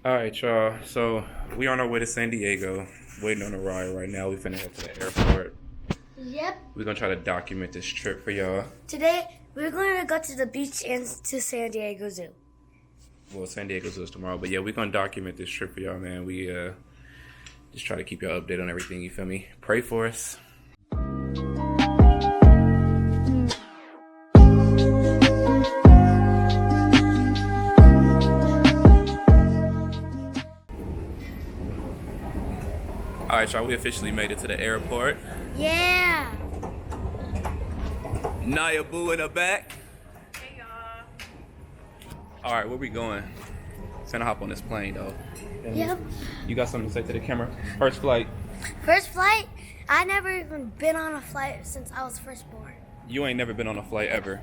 All right, y'all. So we on our way to San Diego, waiting on a ride right now. We finna head to the airport. Yep. We're gonna try to document this trip for y'all. Today, we're going to go to the beach and to San Diego Zoo. Well, San Diego Zoo is tomorrow, but yeah, we're gonna document this trip for y'all, man. We just try to keep y'all updated on everything. You feel me? Pray for us. All right, y'all. We officially made it to the airport. Yeah. Naya Boo in the back. Hey y'all. All right, where we going? Finna hop on this plane, though. Yep. You got something to say to the camera? First flight. First flight, I never even been on a flight since I was first born. You ain't never been on a flight ever.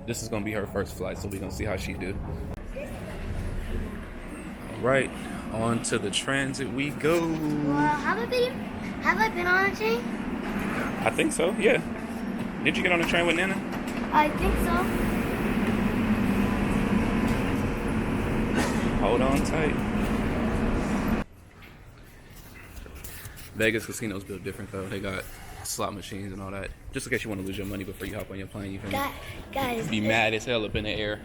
This is gonna be her first flight, so we gonna see how she do. All right, on to the transit we go. Well, have I been on a train? I think so, yeah. Did you get on the train with Nana? I think so. Hold on tight. Vegas casinos built different though. They got slot machines and all that. Just in case you want to lose your money before you hop on your plane, you feel me? Guys, Be mad as hell up in the air.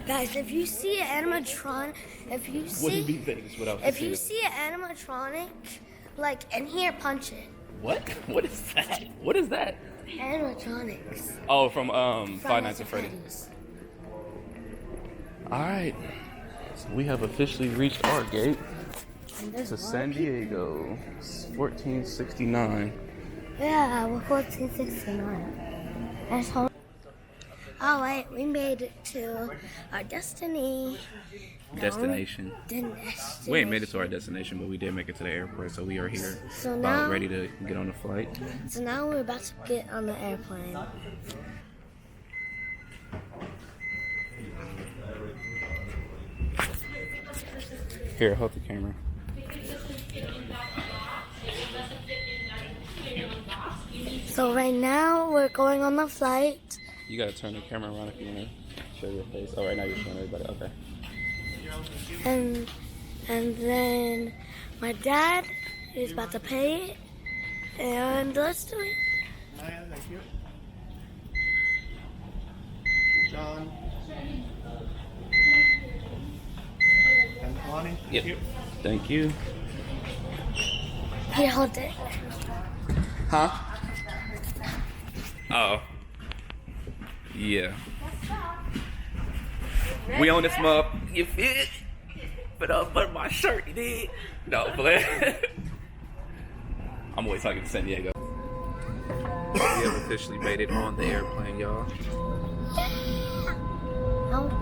guys, if you see an animatronic, Wouldn't be Vegas without if you casinos. see an animatronic, like in here, punch it. What? What is that? What is that? Animatronics. Oh, from Five Nights at Freddy's. All right, so we have officially reached our gate And there's to a lot San of people. Diego. It's 1469. Yeah, we're 1469. That's home. Oh wait, we made it to our destiny. Destination. Destination. We ain't made it to our destination, but we did make it to the airport, so we are here, So about now- ready to get on the flight. So now we're about to get on the airplane. Here, hold the camera. So right now we're going on the flight. You gotta turn the camera around if you wanna show your face. Oh, right now you're showing everybody. Okay. And then my dad is about to pay it. And let's do it. Maya, thank you. John. And Lonnie, thank Yep. you. Thank you. Here, hold it. Huh? Oh. Yeah. We on this mug. You fit? But my shirt, you did? No, play. I'm always talking to San Diego. We have officially made it on the airplane, y'all.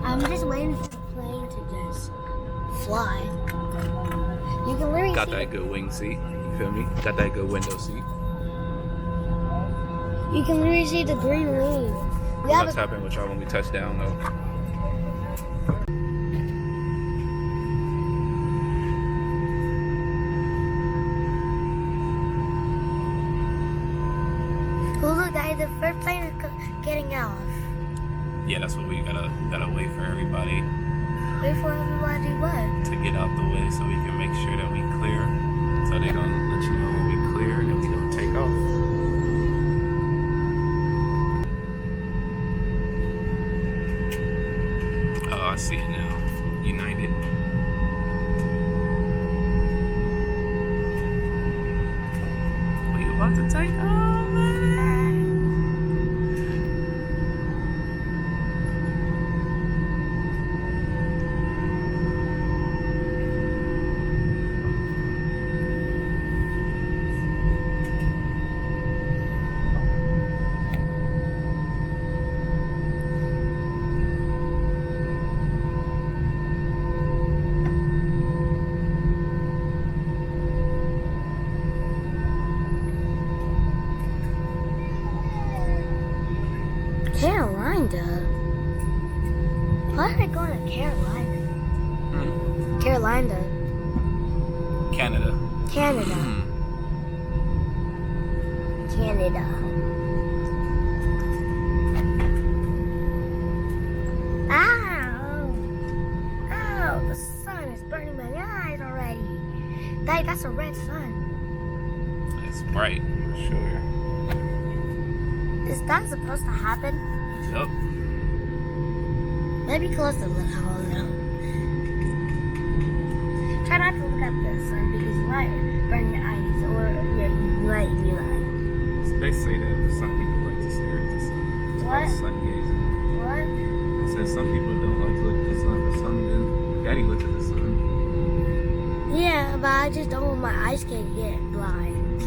I'm just waiting for the plane to just fly. You can literally Got see that good wing seat. You feel me? Got that good window seat. You can literally see the green room. We have I'll tap in with y'all when we touch down, though. Oh look, Daddy, the first plane is getting out. Yeah, that's what we gotta wait for everybody Wait for everybody what? to get out the way so we can make sure that we clear. So they gonna let you know when we clear and then we gonna take off. Oh, I see it now. United. We about to take off, man. Carolina? Why are they going to Carolina? Carolina. Canada. Canada. Canada. Ow! Ow! The sun is burning my eyes. Wait, that's a red sun. It's bright for sure. Is that supposed to happen? Yep. Maybe close the little. Try not to look at the sun because you might burn your eyes or you might be like. They say that some people like to stare at the sun. It's What? called sun gazing. What? It says some people don't like to look at the sun, but some do. Daddy looked at the sun. Yeah, but I just don't want my eyes to get blind.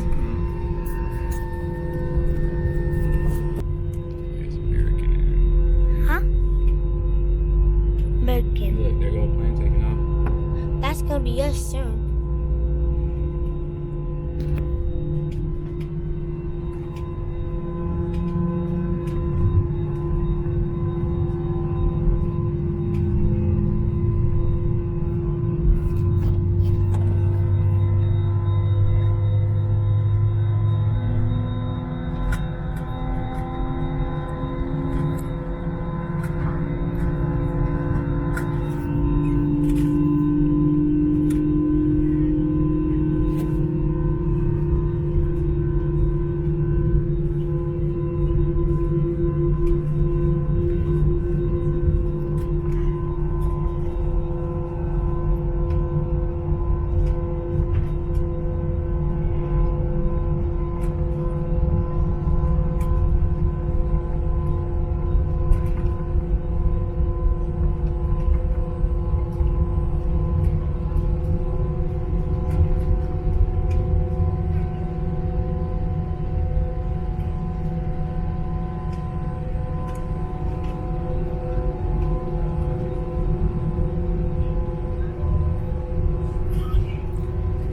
There's American Air. Huh? American. Look, there go a plane taking off. That's gonna be us soon.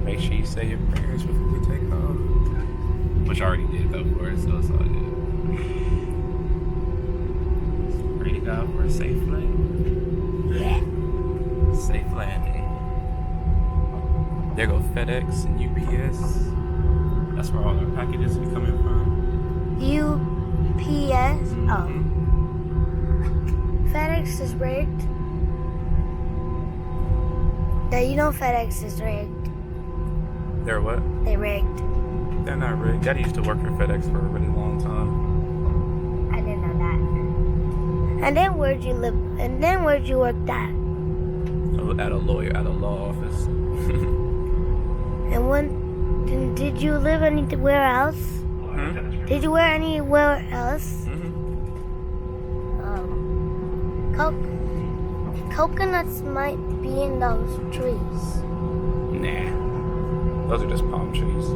Make sure you say your prayers before we take off. Which I already did though for us, so it's all good. Pray to God for a safe flight. Safe landing. There go FedEx and UPS. That's where all our packages be coming from. UPS. Oh. FedEx is rigged. Yeah, you know FedEx is rigged. They're what? They rigged. They're not rigged. Daddy used to work for FedEx for a really long time. I didn't know that. And then where'd you live? And then where'd you work at? At a law office. And when did you live anywhere else? Hmm? Did you work anywhere else? Mm-hmm. Coconuts might be in those trees. Nah. Those are just palm trees.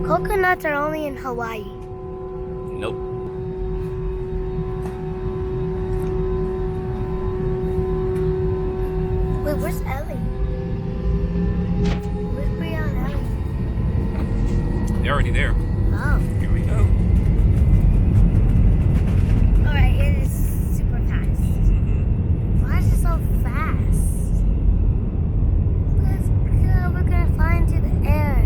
Coconuts are only in Hawaii. Nope. Wait, where's Ellie? Where's Bria and Ellie? They're already there. Oh. Here we go. Alright, it is super fast. Mm-hmm. Why is it so fast? Because we're gonna fly into the air.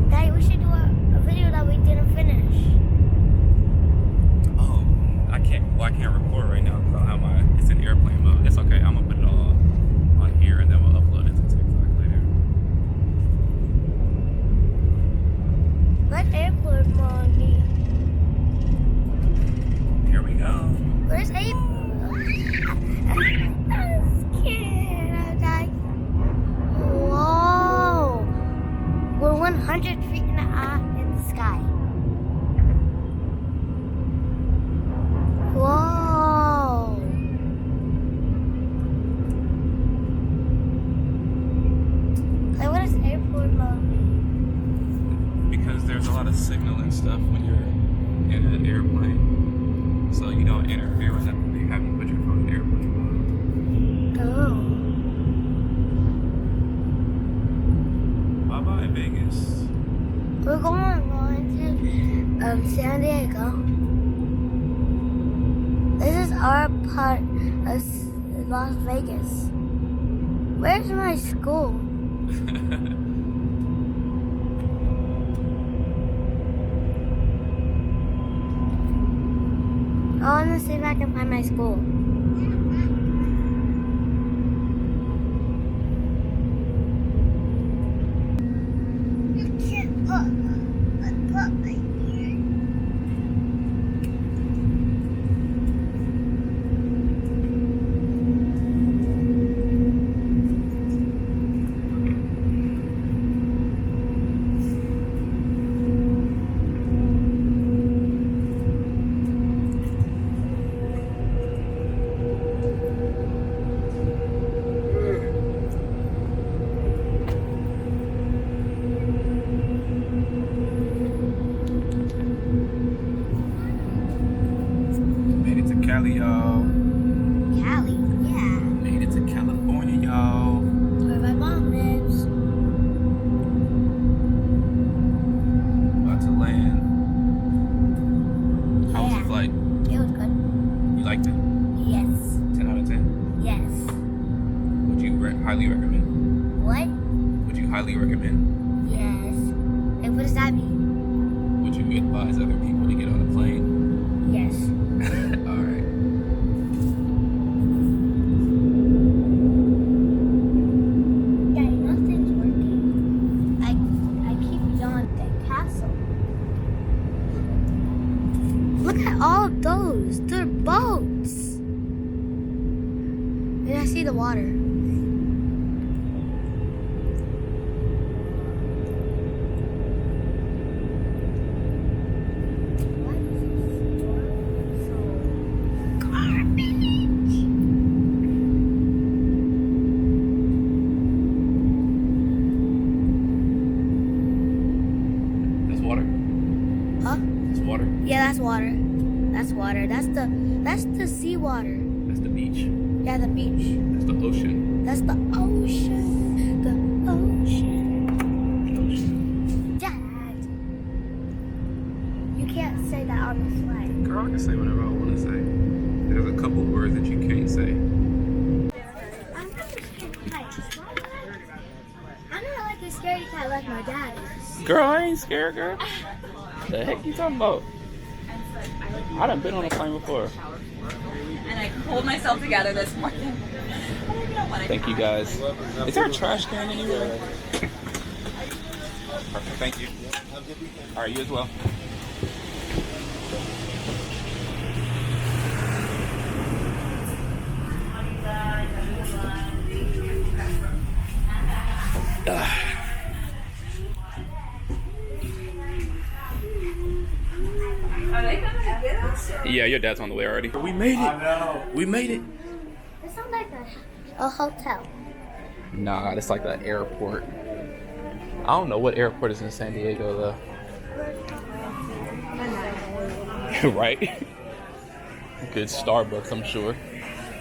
Daddy, we should do a video that we didn't finish. Oh, I can't record right now because I don't have my, it's in airplane mode. It's okay, I'm gonna put it all on here and then we'll upload it to TikTok later. What airport mode me? Here we go. Where's airport? I'm scared. I'm like, whoa. We're 100 feet in the sky. Whoa. Like, what does airport mode mean? Because there's a lot of signal and stuff when you're in an airplane. So you don't interfere with them. They have you put your phone in airplane mode. Oh. Bye-bye, Vegas. We're going to San Diego. This is our part of Las Vegas. Where's my school? I want to see if I can find my school. Cali, y'all. Cali, yeah. Made it to California, y'all. Where my mom lives. About to land. How was Yeah. the flight? It was good. You liked it? Yes. 10 out of 10? Yes. Would you highly recommend? What? Would you highly recommend? Yes. And what does that mean? Would you advise other people to get on a plane? Yes. Alright. Yeah, nothing's working. I keep on the castle. Look at all of those. They're boats. And I see the water. Why is this so garbage? That's water? Huh? That's water? Yeah, that's water. That's water. That's the sea water. That's the beach. Yeah, the beach. That's the ocean. That's the ocean. The ocean. The ocean. Dad. You can't say that on the flight. Girl, I can say whatever I want to say. There's a couple words that you can't say. I'm not a scared cat. I'm not like a scaredy cat like my dad is. Girl, I ain't scared, girl. The heck you talking about? I done been on a plane before. And I pulled myself together this morning. Thank you guys. Is there a trash can anywhere? Perfect, thank you. Alright, you as well. Are they coming to get us? Yeah, your dad's on the way already. We made it. We made it. It sounds like a hotel. Nah, it's like the airport. I don't know what airport is in San Diego though. Right? Good Starbucks, I'm sure.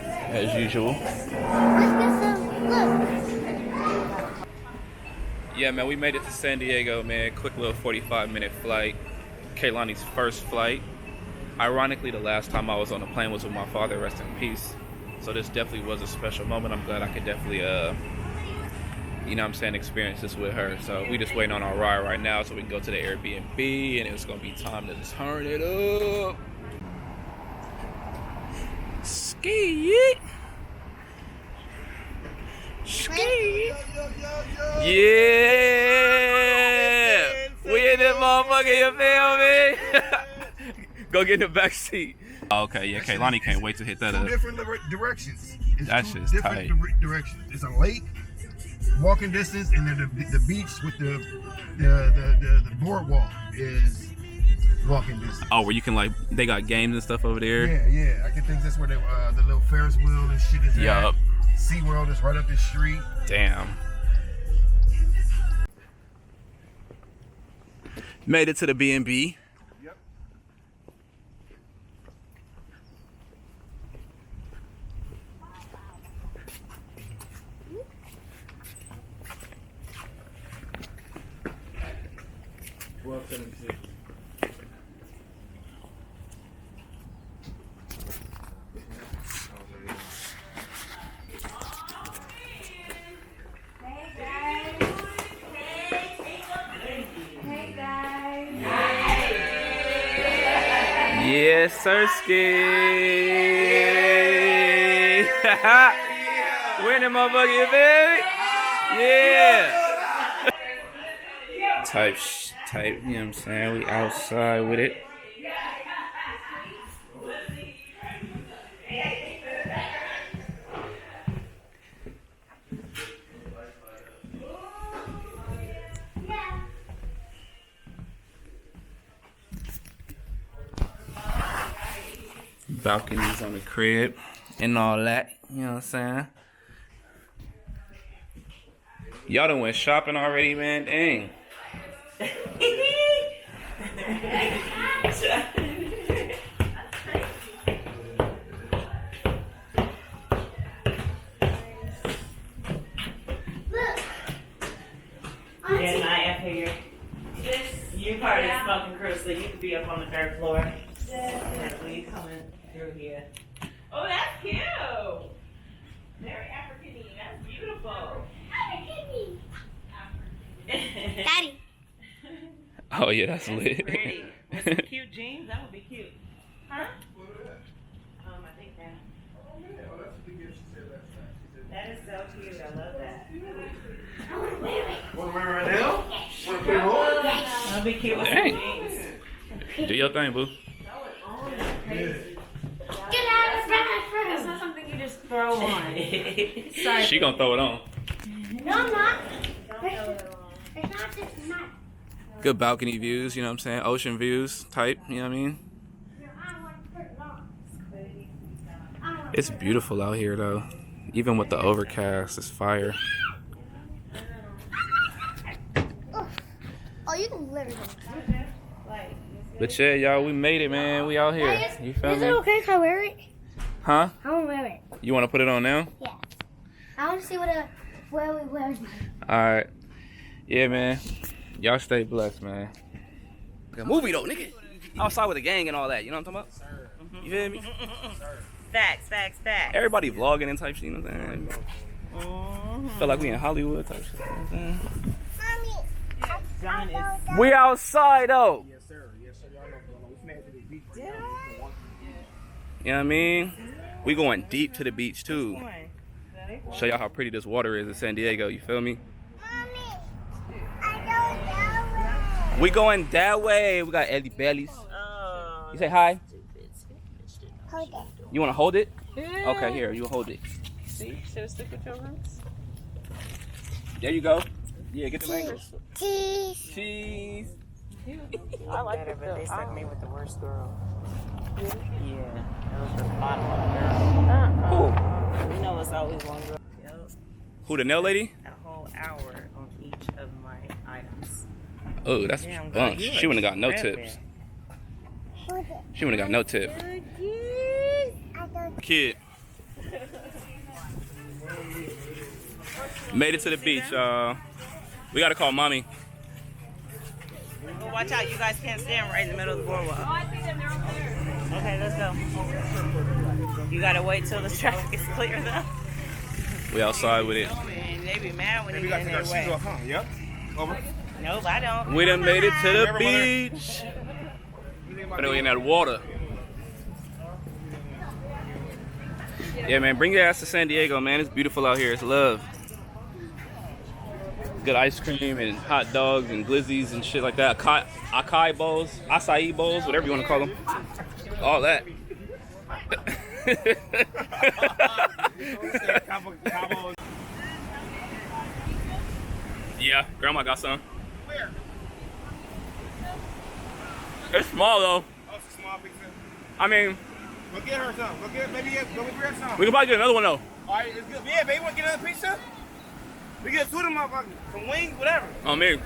As usual. Let's get some. Look. Yeah, man, we made it to San Diego, man. Quick little 45-minute flight. Kaylani's first flight. Ironically, the last time I was on a plane was with my father, rest in peace. So this definitely was a special moment. I'm glad I could definitely, you know what I'm saying, experience this with her. So we just waiting on our ride right now so we can go to the Airbnb, and it's gonna be time to turn it up. Ski. Ski. Yeah. We in this motherfucker, you feel me? Go get in the back seat. Okay, yeah, Kaylani can't wait to hit that Two up. different directions. It's That two shit's different tight. directions. It's a lake, walking distance, and then the beach with the boardwalk is walking distance. Oh, where you can like, they got games and stuff over there. Yeah. I can think that's where the little Ferris wheel and shit is Yup. at. SeaWorld is right up the street. Damn. Made it to the B&B. Yep. Welcome to. Yes, Sirski. Winning motherfucker, baby. Yeah. Type, you know what I'm saying? We outside with it. Balconies on the crib and all that, you know what I'm saying? Y'all done went shopping already, man? Dang. floor. We coming through here. Oh, that's cute. Very African-y. That's beautiful. Daddy. Oh yeah, that's That's lit. pretty. With some cute jeans, that would be cute. Huh? I think that. That is so cute. I love that. Want to wear it right now? Want to put it on? That would be cute with some Dang. jeans. Do your thing, boo. Get out of front. It's not something you just throw on. Sorry. She gonna throw it on. No, I'm not. It's not just not. Good balcony views, you know what I'm saying? Ocean views type, you know what I mean? I want to put it on. It's beautiful out here though. Even with the overcast, it's fire. Oh, you can literally. But yeah, y'all, we made it, man. We out here. You feel Is it me? okay if I wear it? Huh? I want to wear it. You wanna put it on now? Yeah. I want to see where we wear. Alright. Yeah, man. Y'all stay blessed, man. Like a movie though, nigga. Outside with a gang and all that, you know what I'm talking about? You feel me? Facts, facts, facts. Everybody vlogging and type shit, you know what I'm saying? Feel like we in Hollywood type shit, you know what I'm saying? John is. We outside though. Yes, sir. Yes, sir. Y'all know we made it to the beach. You know what I mean? We going deep to the beach too. Show y'all how pretty this water is in San Diego, you feel me? We going that way. We got Eddie Bellies. You say hi? Hold it. You want to hold it? Okay, here, you hold it. See? Should have stick with your roots. There you go. Yeah, get the mangoes. Cheese. Cheese. I like it, but they stuck me with the worst girl. Yeah, that was the bottom of the girl. Who? You know it's always one girl. Who, the nail lady? A whole hour on each of my items. Oh, that's Damn, girl, bunk. you She wouldn't have got no prepping. tips. Hold it. She wouldn't have got no tip. I don't. Kid. Made it to the beach, y'all. We gotta call mommy. Well, watch out, you guys can't stand right in the middle of the boardwalk. Oh, I see them. They're over there. Okay, let's go. You gotta wait till the traffic is clear though. We outside with it. Man, they be mad when they get in their way. Huh? Yep. Over. Nope, I don't. We done made it to the beach. But we in that water. Yeah, man, bring your ass to San Diego, man. It's beautiful out here. It's love. Good ice cream and hot dogs and glizzies and shit like that. Acai bowls, acai bowls, whatever you want to call them. All that. Yeah, grandma got some. Where? It's small though. Oh, it's a small pizza. I mean, Go get her some. Go get go get her some. we can probably get another one though. All right, it's good. Yeah, baby, want to get another pizza? We get two of them motherfuckers. Some wings, whatever. Oh man.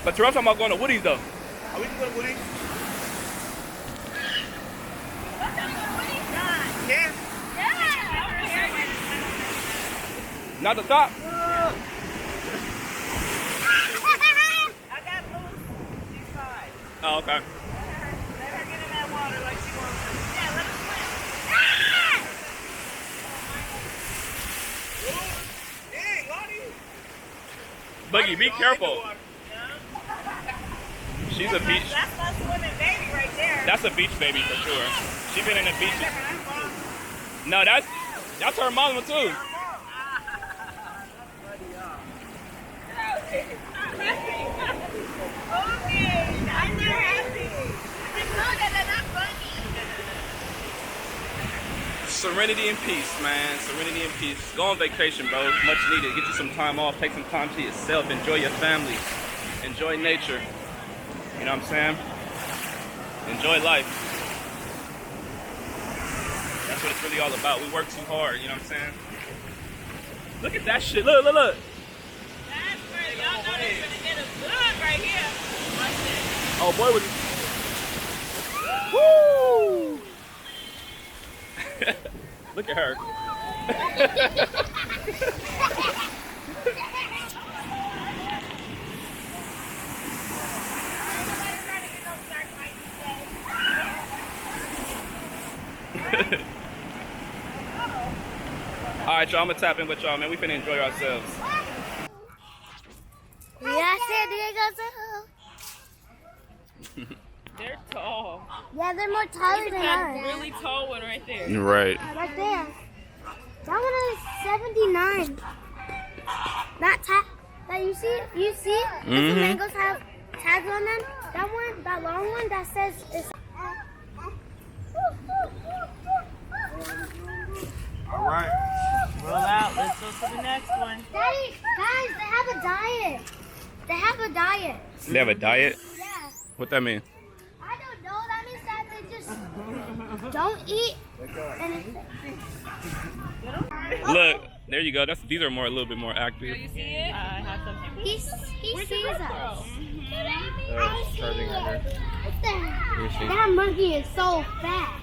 But you're talking about going to Woody's though. Oh, we can go to Woody. Yeah. Not the top. I got loose. She's fine. Oh, okay. Let her get in that water like she wants to. Yeah, let her Dang, Lottie. Boogie, be careful. She's a beach. That's my swimming baby right there. That's a beach baby for sure. She been in the beaches. No, that's her mama too. Serenity and peace, man. Serenity and peace. Go on vacation, bro. Much needed. Get you some time off. Take some time to yourself. Enjoy your family. Enjoy nature. You know what I'm saying? Enjoy life. That's what it's really all about. We work too hard. You know what I'm saying? Look at that shit. Look, look, look. That's where y'all know they're gonna get us good right here. Oh boy, was woo! Look at her. Alright, y'all, I'm gonna tap in with y'all, man. We finna enjoy ourselves. Yeah, San Diego too. They're tall. Yeah, they're more taller than That ours. really tall one right there. Right. Right there. That one is 79. That that you see it? You see it? The flamingos have tags on them. That one, that long one, that says it's. All right. Roll out. Let's go to the next one. Daddy, guys, they have a diet. They have a diet. They have a diet? Yeah. What that mean? I don't know. That means that they just don't eat anything. Look, there you go. These are a little bit more active. You see it? I have something. He sees us. Charging her. What the heck? That monkey is so fat.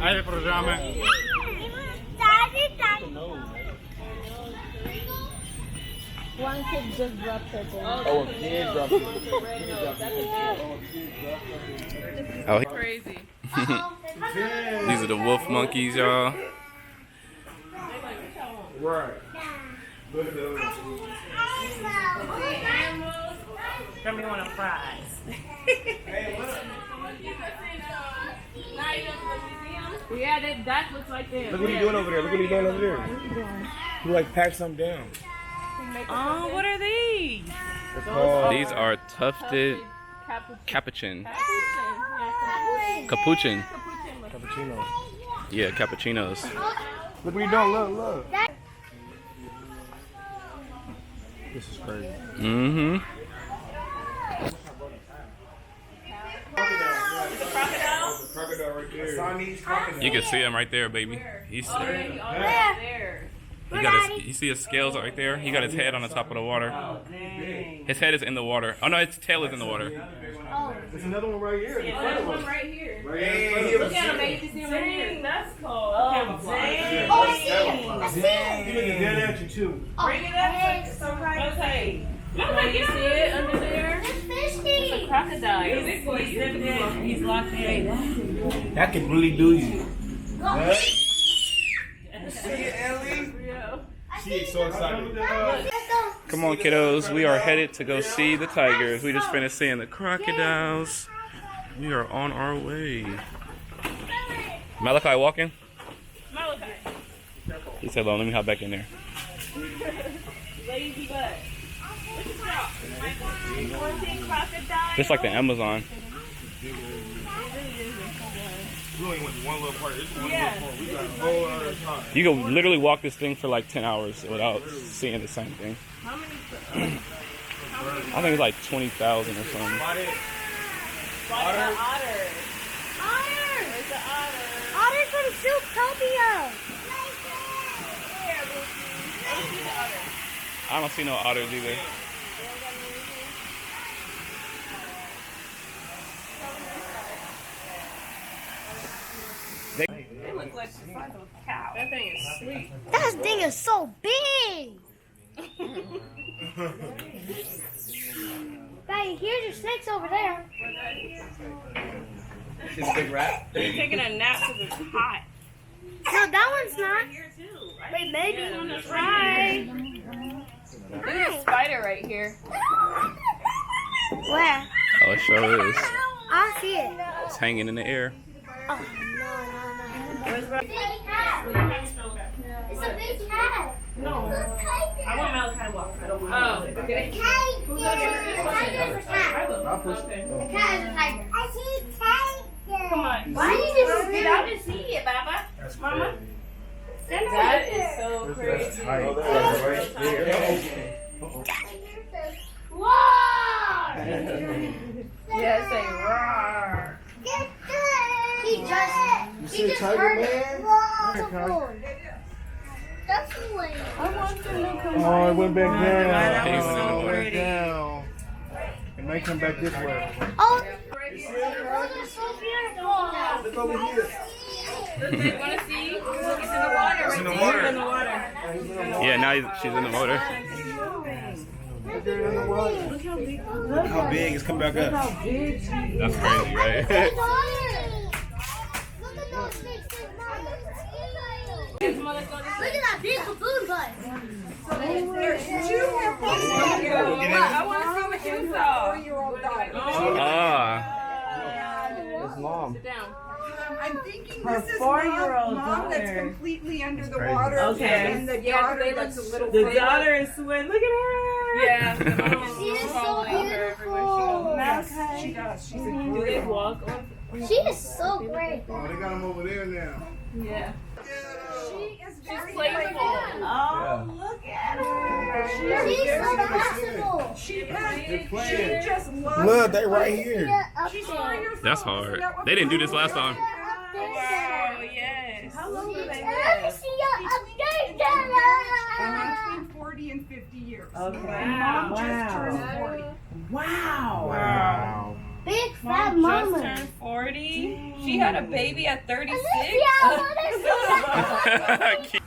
Hay programa. One kid just dropped it. Oh, a kid dropped it. Oh, Crazy. these are the wolf monkeys, y'all. Right. Tell me one of fries. Yeah, that looks like them. Look what he's doing over there. Look what he's doing over there. He like packed something down. Oh, what are these? They're called These are tufted capuchin. Capuchin. cappuccino. Yeah, cappuccinos. Look what he's doing. Look. This is crazy. Mm-hmm. Crocodile right there. Siamese crocodile. You can see him right there, baby. He's There. he got his. You see his scales right there. He got his head on the top of the water. His head is in the water. Oh no, his tail is in the water. There's another one right here. There's one right here. Right here. Look at him, baby. You see him right here. That's cool. Oh, I see it. He looking dead at you too. Bring it up so right. Okay. Look, you see it under there? It's fishy. Crocodile. He's locked in. That can really do you. She's so excited. Come on, kiddos. We are headed to go see the tigers. We just finished seeing the crocodiles. We are on our way. Malachi walking? Malachi. He said, "Let me hop back in there." Lazy butt. Crocodile. Just like the Amazon. We only went to one little part. This is one little part. We got a whole other time. You can literally walk this thing for like 10 hours without seeing the same thing. How many? I think it's like 20,000 or something. Otter. Otter. Where's the otter? Otter from Zootopia. I don't see no otters either. It looks like the size of a cow. That thing is sweet. That thing is so big. Hey, here's your snakes over there. She's a big rat. He's taking a nap because it's hot. No, that one's not. Here too. Wait, maybe. Yeah, that's right. Look at this spider right here. Where? Oh, it sure is. I see it. It's hanging in the air. Oh, no. Big cat. It's a big cat. No. I want Malachi to walk. I don't want. Oh, okay. The cat is a cat. Okay. The cat is a tiger. I see a tiger. Come on. Why did you Get out and see it, Baba? Mama? That is so crazy. Whoa! Yeah, say roar. He just heard it. That's the way. I want them to come Oh, it went back down. He's in the Oh, it water. went down. It might come back this way. Oh, those are so beautiful. Look over here. You want to see? Look, it's in the water. It's in the right water. there. It's in the water. Yeah, now she's in the motor. Look how big it's coming back up. That's crazy, right? Look at those snakes. Look at that big baboon butt. I want to see what you saw. Ah. I'm thinking this is mom that's completely under the water. Okay. And the daughter that's a little The further. daughter is swimming. Look at her. Yeah. She is so beautiful. Yes, she does. She's a Do they walk on? She is so great. Oh, they got him over there now. Yeah. She is very playful. Oh, look at her. She's so flexible. She just loves Look, they right here. She's trying her That's phone. hard. Isn't that They didn't do this last time. Oh, yes. How long do they Let me live? see your update. between 40 and 50 years. Okay. And mom just Wow. turned 40. Wow. Wow. Big fat Just mama. turned 40. She had a baby at 36. Yeah, I want to see that.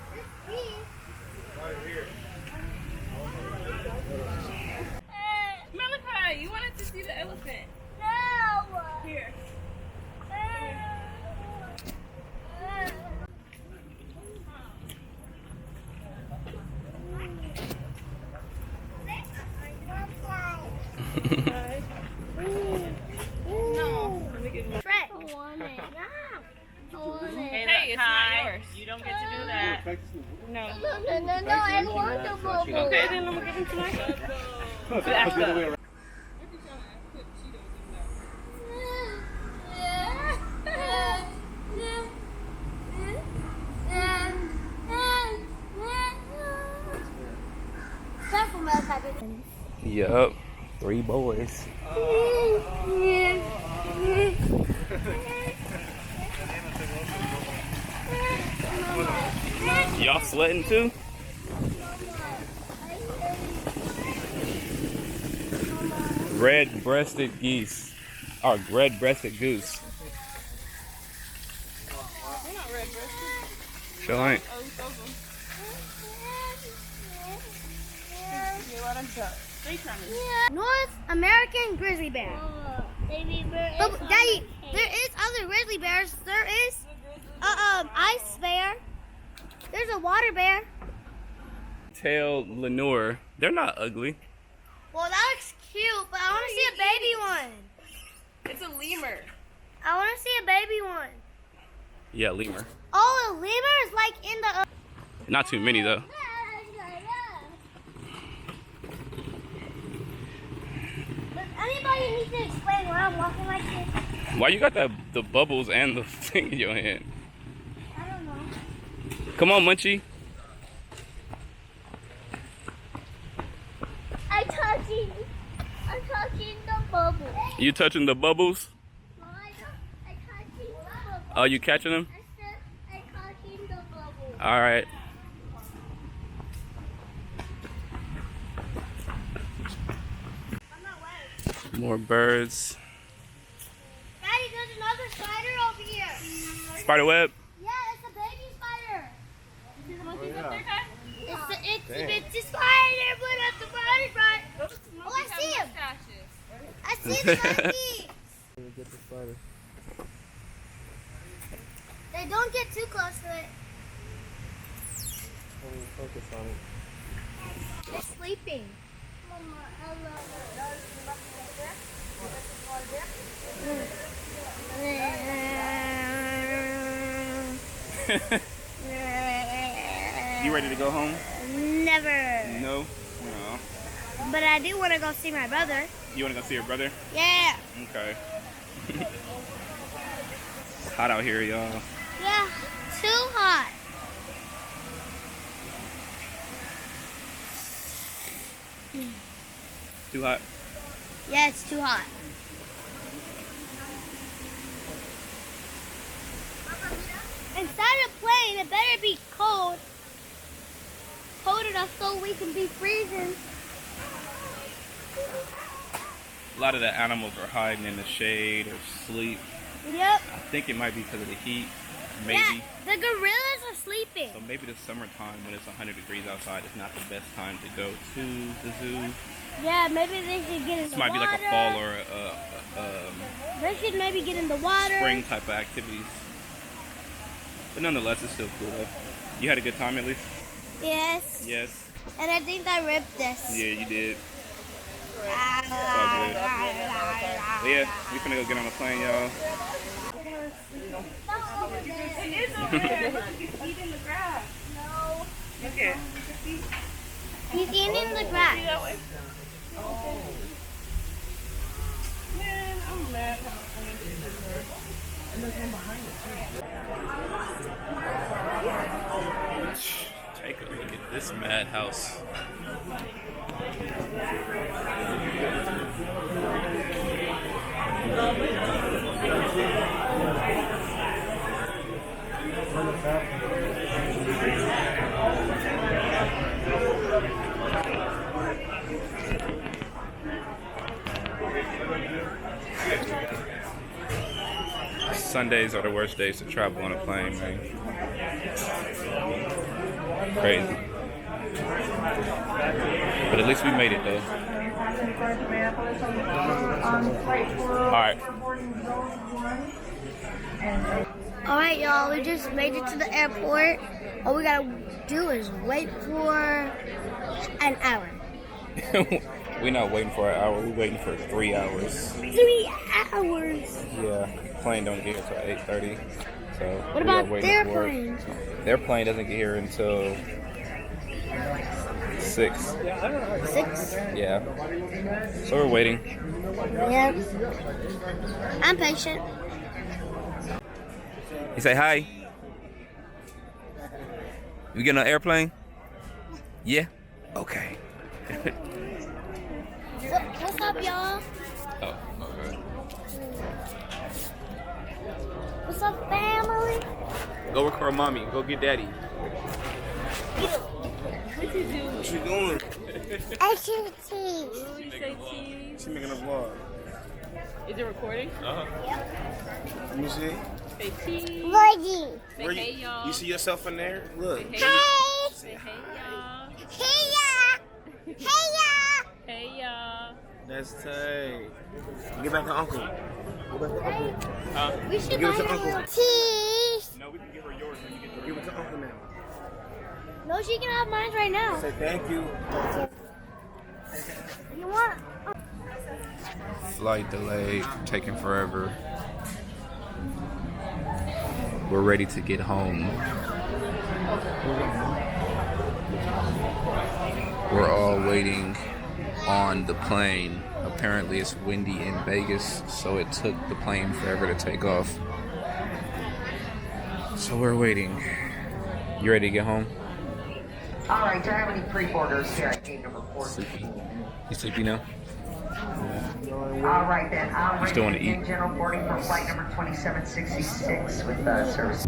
Malachi, you wanted to see the elephant. No. Here. Shrek. I want it. I want it. Hey, it's not yours. You don't get to do that. No. No, I want the bubble. Okay, then I'm gonna give him to my Back up. Careful, Malachi. Yup. 3 boys. Y'all sweating too? Red-breasted geese. Or red-breasted goose. Sure ain't. North American grizzly bear. But Daddy, there is other grizzly bears. There is ice bear. There's a water bear. Tail Lenore. They're not ugly. Well, that looks cute, but I want to see a baby one. It's a lemur. I want to see a baby one. Yeah, lemur. Oh, a lemur is like in the. Not too many though. Does anybody need to explain why I'm walking like this? Why you got the bubbles and the thing in your hand? I don't know. Come on, Munchie. I'm touching the bubble. You touching the bubbles? No, I'm touching the bubble. Oh, you catching them? I said I'm touching the bubble. All right. I'm not wet. More birds. Daddy, there's another spider over here. Spider web. Yeah, it's a baby spider. See the monkeys up there, guys? It's a spider, but at the body right. Oh, I see him. I see the monkey. They don't get too close to it. Focus on it. They're sleeping. Mama, I love it. You ready to go home? Never. No. No. But I do want to go see my brother. You want to go see your brother? Yeah. Okay. It's hot out here, y'all. Yeah. Too hot. Too hot. Yeah, it's too hot. Inside a plane, it better be cold. Cold enough so we can be freezing. A lot of the animals are hiding in the shade or sleep. Yep. I think it might be because of the heat. Maybe. Yeah, the gorillas are sleeping. So maybe the summertime when it's 100 degrees outside is not the best time to go to the zoo. Yeah, maybe they should get in This the might water. be like a fall or They should maybe get in the water. spring type of activities. But nonetheless, it's still cool though. You had a good time at least? Yes. Yes. And I think I ripped this. Yeah, you did. It's all good. But yeah, we finna go get on the plane, y'all. It is over there. Look, he's eating the grass. No. Okay. He's eating the grass. That way. Man, I'm mad. Take a look at this madhouse. Sundays are the worst days to travel on a plane, man. Crazy. But at least we made it though. Alright. Alright, y'all, we just made it to the airport. All we gotta do is wait for an hour. We're not waiting for an hour, we're waiting for 3 hours. 3 hours! Yeah, plane don't get here till 8:30. So What we are about waiting their for it. plane? Their plane doesn't get here until 6. 6? Yeah. So we're waiting. Yep. I'm patient. You say hi. You get on an airplane? Yeah? Okay. What's up, y'all? Oh, okay. What's up, family? Go record mommy. Go get daddy. What you doing? Extra cheese. She making a vlog. Is it recording? Let me see. Say cheese. Veggie. Say Where hey, y'all. you see yourself in there? Look. Hey. Say hey, y'all. Hey, y'all. Hey, y'all. Hey, y'all. That's tight. Get back to Uncle. Go back to Uncle. We should Give it buy to a Uncle. little cheese. No, we can give her yours when you get Give it to Uncle now. No, she can have mine right now. Say thank you. You want? Flight delayed, taking forever. We're ready to get home. We're all waiting on the plane. Apparently it's windy in Vegas, so it took the plane forever to take off. So we're waiting. You ready to get home? All right, do I have any pre-orders here at gate number 14? Sleepy. You sleepy now? All right then, I'm You still wanna ready to begin eat? general boarding for flight number 2766 with service.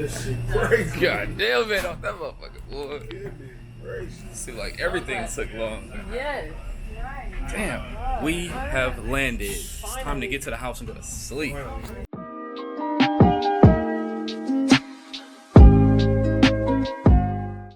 This shit crazy. God damn it, off that motherfucker, boy. Goodness gracious. Seems like everything took long. Yes. Damn, we have landed. It's time to get to the house and go to sleep.